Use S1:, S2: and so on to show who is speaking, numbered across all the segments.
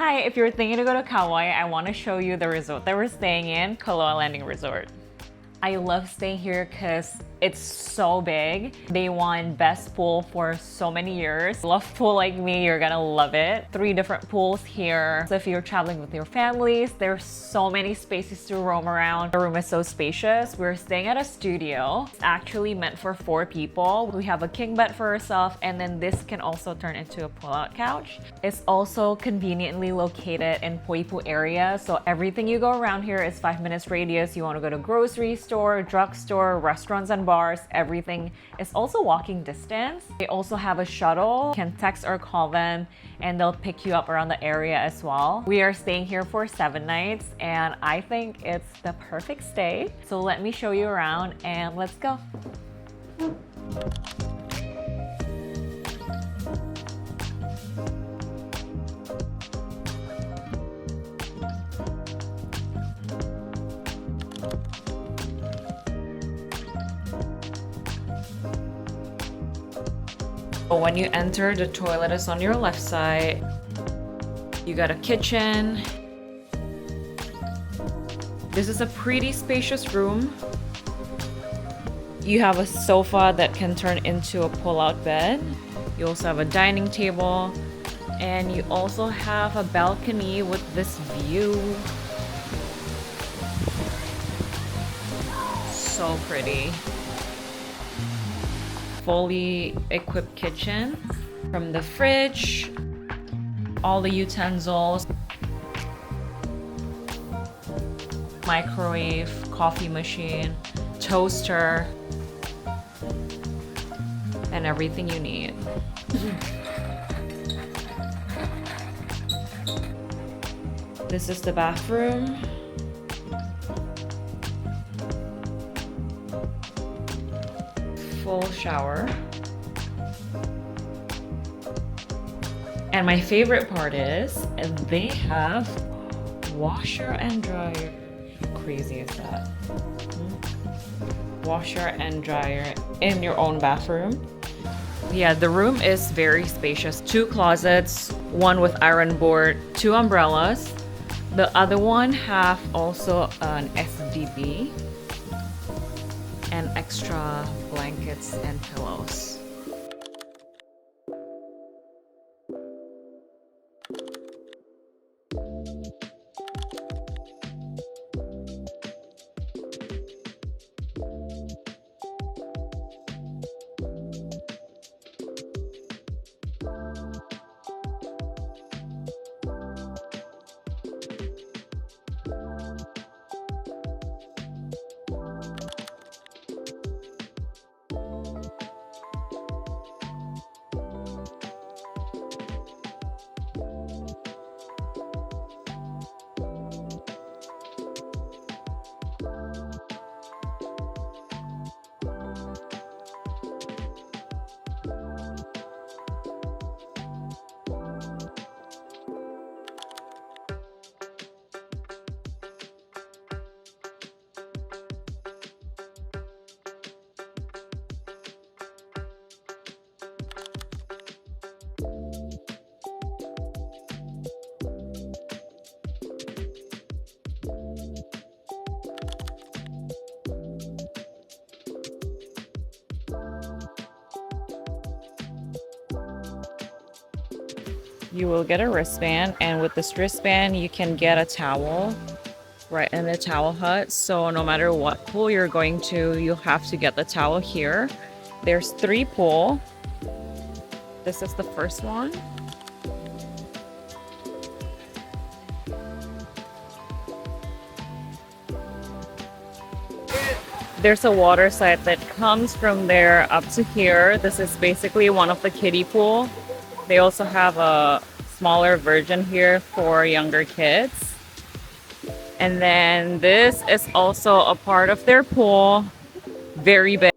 S1: Hi, if you're thinking to go to Kauai, I want to show you the resort that we're staying in, Kōloa Landing Resort. I love staying here because it's so big. They won best pool for so many years. Love pool like me, you're gonna love it. 3 different pools here. So if you're traveling with your families, there's so many spaces to roam around. The room is so spacious. We're staying at a studio. It's actually meant for 4 people. We have a king bed for ourselves, and then this can also turn into a pull-out couch. It's also conveniently located in Poipu area, so everything you go around here is 5 minutes radius. You want to go to grocery store, drugstore, restaurants and bars, everything is also walking distance. They also have a shuttle. You can text or call them and they'll pick you up around the area as well. We are staying here for 7 nights and I think it's the perfect stay. So let me show you around and let's go. When you enter, the toilet is on your left side. You got a kitchen. This is a pretty spacious room. You have a sofa that can turn into a pull-out bed. You also have a dining table. And you also have a balcony with this view. So pretty. Fully equipped kitchen, from the fridge, all the utensils, microwave, coffee machine, toaster, and everything you need. This is the bathroom. Full shower. And my favorite part is they have washer and dryer. How crazy is that? Washer and dryer in your own bathroom. Yeah, the room is very spacious. 2 closets, 1 with iron board, 2 umbrellas. The other one have also an SDB. And extra blankets and pillows. You will get a wristband, and with this wristband you can get a towel right in the towel hut. So no matter what pool you're going to, you'll have to get the towel here. There's 3 pools. This is the first one. There's a water slide that comes from there up to here. This is basically one of the kiddie pool. They also have a smaller version here for younger kids. And then this is also a part of their pool. Very big.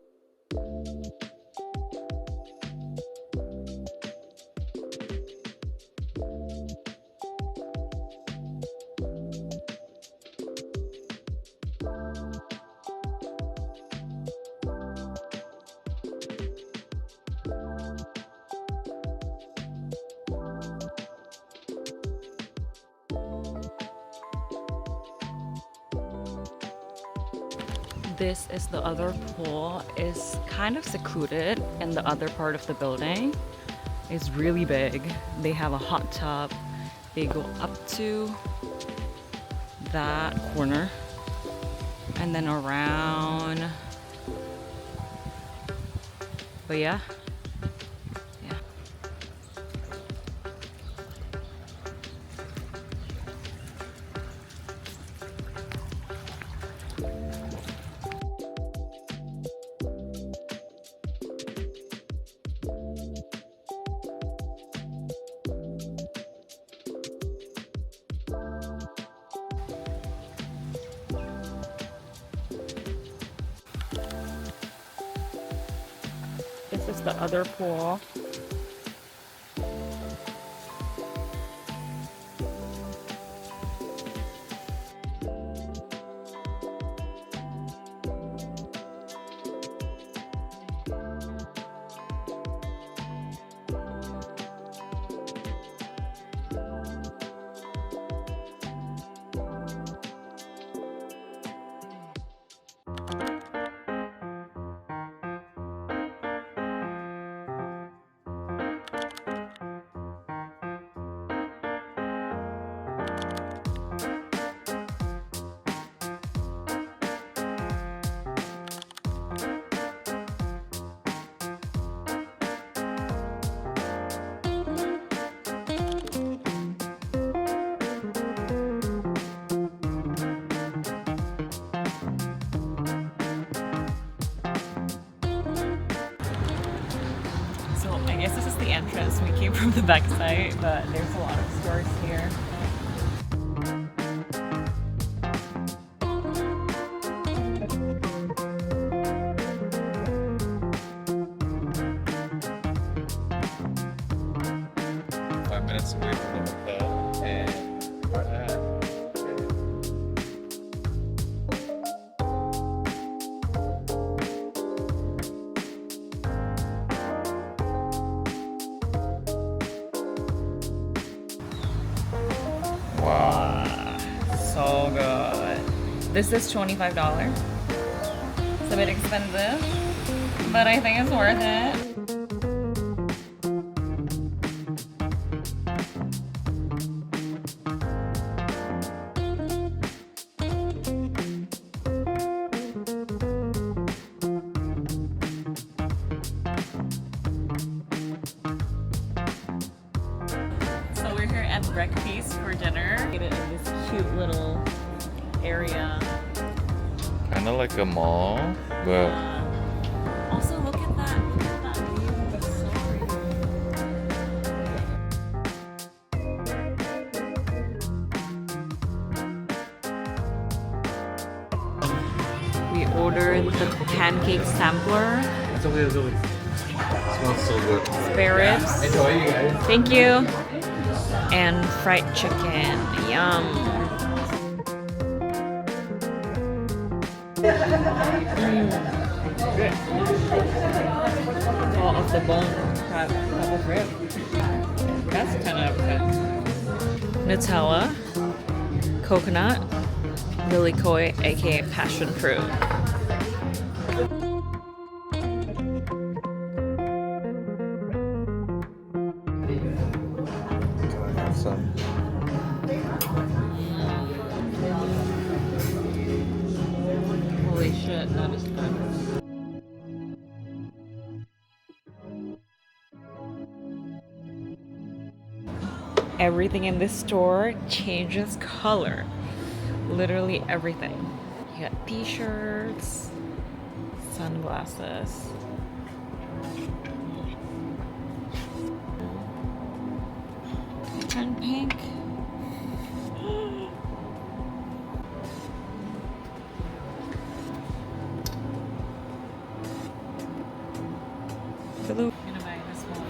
S1: This is the other pool. It's kind of secluded in the other part of the building. It's really big. They have a hot tub. They go up to that corner and then around. But yeah. This is the other pool. I guess this is the entrance. We came from the back side, but there's a lot of stores here.
S2: Minutes away from the hotel and wow,
S1: So good. This is $25. It's a bit expensive, but I think it's worth it. Breakfast for dinner. Get it in this cute little area.
S2: kind of like a mall, but
S1: Also, look at that view. It's so pretty. We ordered the pancake sampler.
S2: smells so good.
S1: Spare ribs.
S2: Enjoy, you guys.
S1: Thank you. And fried chicken. Yum. All of the bone type of rib. That's 10 out of 10. Nutella, coconut, Lily Koi, aka passion fruit. Holy shit, that is good. Everything in this store changes color. Literally everything. You got t-shirts, sunglasses. And pink. Blue. I'm gonna buy this one.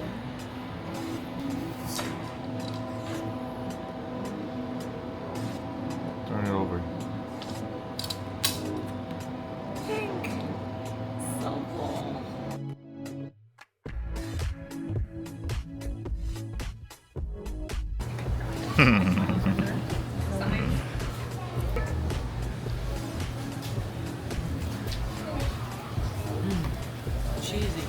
S2: Turn it over.
S1: Pink. So cool.
S3: cheesy.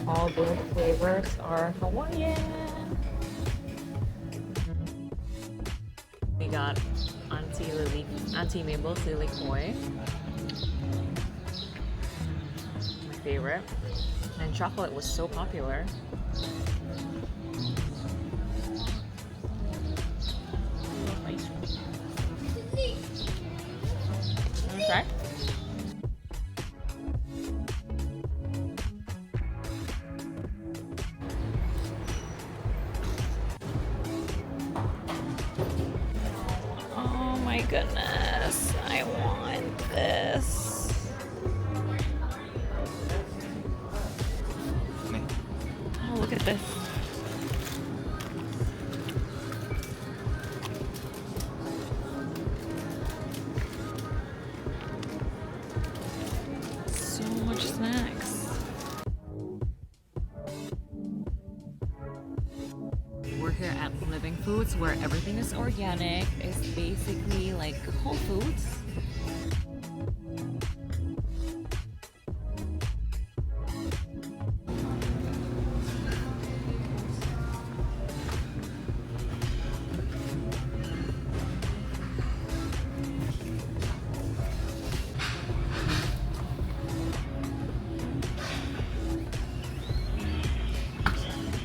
S1: All the flavors are Hawaiian. We got Auntie Mabel's Lily Koi. My favorite. And chocolate was so popular. Okay. Oh my goodness, I want this. Oh, look at this. So much snacks. We're here at Living Foods where everything is organic. It's basically like Whole Foods.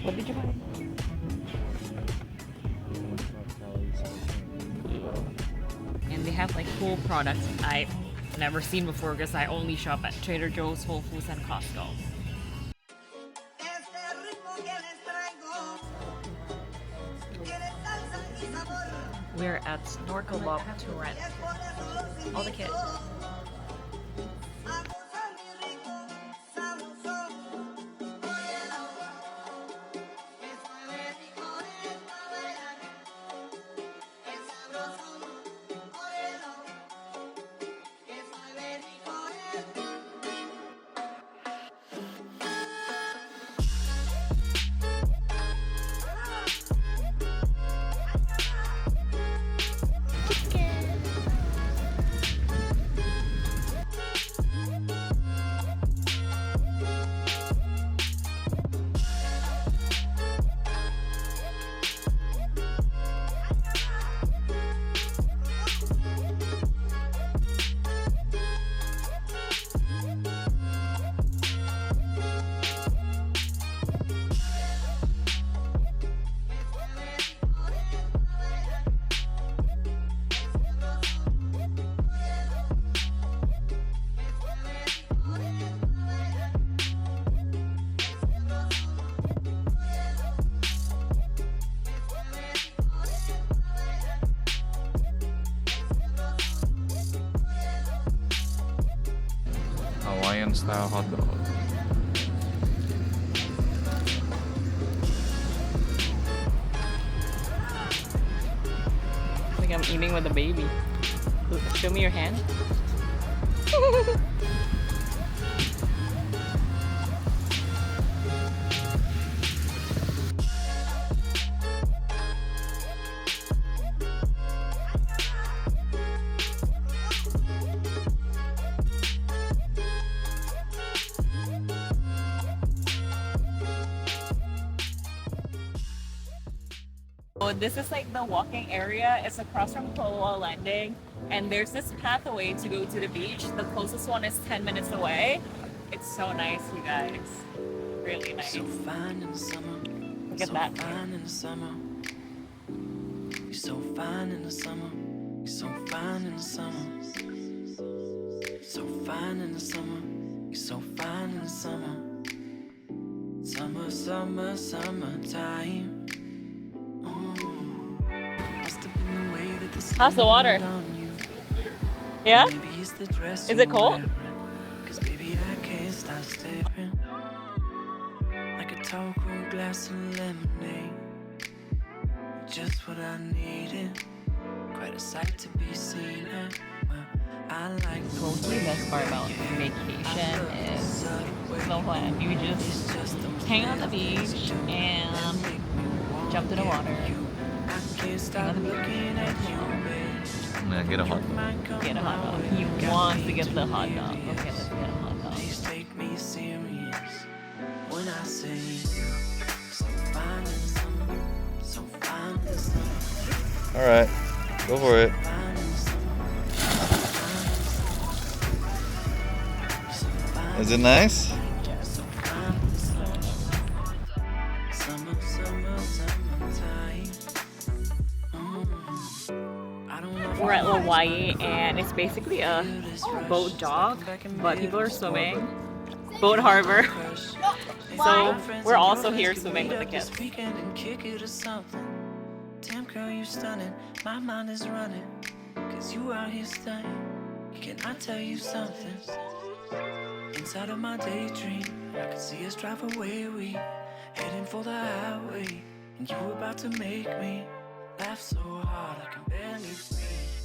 S1: What did you buy? And they have like cool products I've never seen before because I only shop at Trader Joe's, Whole Foods, and Costco. We're at Snorkel to rent. All the kids.
S2: Hawaiian style hot dog.
S1: I think I'm eating with a baby. Show me your hand. So this is like the walking area. It's across from Kōloa Landing, and there's this pathway to go to the beach. The closest one is 10 minutes away. It's so nice, you guys. Really nice.
S3: So fine in the summer.
S1: Look at that.
S3: Fine in the summer. You're so fine in the summer. You're so fine in the summer. So fine in the summer. You're so fine in the summer. Summer, summer, summertime.
S1: How's the water? Yeah? Is it cold?
S3: Cause baby, I can't stop staring. Like a tall cold glass of lemonade. Just what I needed. Quite a sight to be seen at. Well, I like
S1: Mostly the best part about vacation is no plan. You just hang out on the beach and jump to the water.
S3: can't stop looking at you, babe.
S2: Yeah, get a hot dog.
S1: Get a hot dog. He wants to get the hot dog. Okay, let's get a hot dog.
S3: Please take me serious when I say so fine in the summer, so fine in the summer,
S2: All right, go for it.
S3: fine in the summer.
S2: Is it nice?
S3: Summer, summer, summertime. I don't know.
S1: We're at Hawaii and it's basically a boat dock, but people are swimming. Boat harbor. So we're also here swimming with the kids.
S3: This weekend and kick it or something. Damn girl, you stunning. My mind is running. Cause you out here stunning. Can I tell you something? Inside of my daydream, I could see us drive away. We heading for the highway. And you about to make me laugh so hard I can barely breathe.